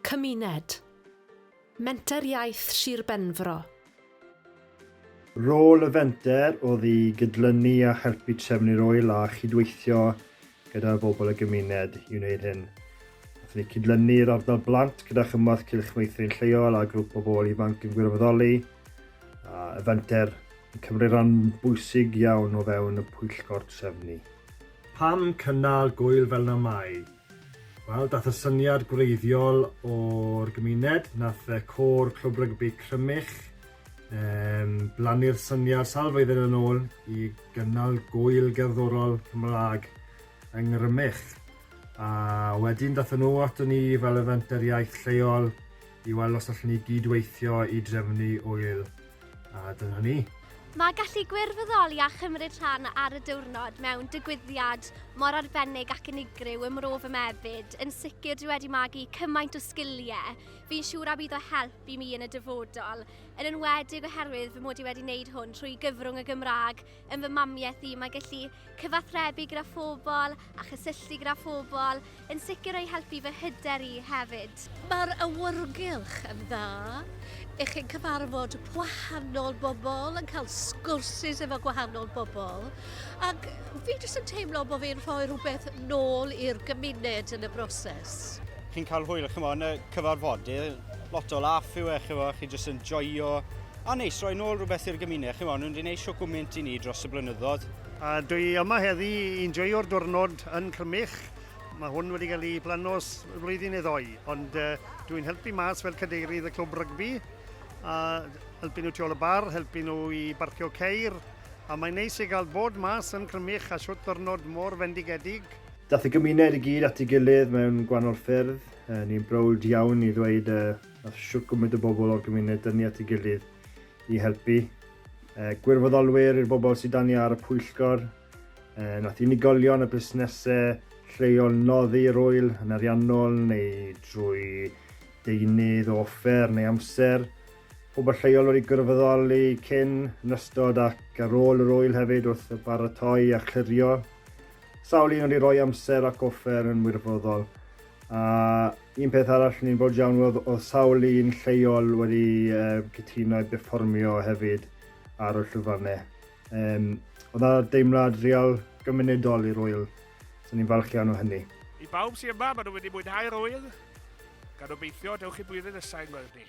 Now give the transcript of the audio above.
CYMUNED. Menter Iaith Sir Benfro. Rôl y fenter oedd i gydlynu a helpu trefnu'r oel a chydweithio gyda bobl y gymuned i wneud hyn. Nathon ni cydlynu'r ardal blant gyda chymorth cylchweithio'n lleol a grŵp o bobl ifanc yn gwirfoddoli. Y fenter yn cymryd ran bwysig iawn o fewn y pwyllgor trefnu. Pam cynnal gwyl fel na mai? Wel, dath y syniad gwreiddiol o'r gymuned, nath y cor clwb rygbi Crymych blannu'r syniad sawl flwyddyn yn ôl i gynnal gwyl gerddorol Cymraeg yng Nghrymych. A wedyn dath nhw ato ni fel y Fenter Iaith lleol i weld os allwn ni gydweithio i drefnu oel. A dyna ni. Mae gallu gwirfoddoli a chymryd rhan ar y diwrnod mewn digwyddiad mor arbennig ac unigryw ym Mro fy Mebyd yn sicr dwi wedi magu cymaint o sgiliau. Fi'n siŵr a bydd o help i mi yn y dyfodol, yn enwedig oherwydd fy mod i wedi wneud hwn trwy gyfrwng y Gymraeg yn fy mamiaeth i. Mae gallu cyfathrebu gyda phobl a chysylltu gyda phobl, yn sicr o'i helpu fy hyder i hefyd. Mae'r awyrgylch yn dda. Ych chi'n cyfarfod gwahanol bobl, yn cael sgwrsis efo gwahanol bobl. Ac fi jyst yn teimlo bod fi'n rhoi rhywbeth nôl i'r gymuned yn y broses. Chi'n cael hwyl yn y cyfarfodydd, lot o laff yw chi jyst yn joio. A neis roi nôl rhywbeth i'r gymuned, nhw wedi gwneud sio gwmynt i ni dros y blynyddoedd. Dwi yma heddi i'n joio'r diwrnod yn Crymych. Mae hwn wedi cael ei blanos flwyddyn ddoi, ond dwi'n helpu mas fel cadeirydd y clwb rygbi. Helpu nhw tu ôl y bar, helpu nhw i barcio ceir. A mae'n neis i gael bod mas yn Crymych a siwt diwrnod mor fendigedig. Dath y gymuned i gyd at ei gilydd mewn gwahanol ffyrdd. Ni'n browd iawn i ddweud siwt gwmynt o bobl o'r gymuned dynnu at ei gilydd i helpu. Gwirfoddolwyr i'r bobl sydd dan ni ar y pwyllgor. Nath unigolion y busnesau lleol noddi'r oel yn ariannol neu drwy deunydd o offer neu amser. Pobl lleol wedi gwirfoddoli cyn, yn ystod ac ar ôl yr oel hefyd wrth y baratoi a chlirio. Sawl un wedi rhoi amser ac offer yn wirfoddol. Un peth arall ni'n bod iawn oedd sawl un lleol wedi cytuno i berfformio hefyd ar y llwyfannau. Oedd yna deimlad real gymunedol i'r oel, so ni'n falch iawn o hynny. I bawb sy'n yma, maen nhw wedi mwynhau'r oel. Gan obeithio, dewch i blwyddyn nesaf yn gweld ni.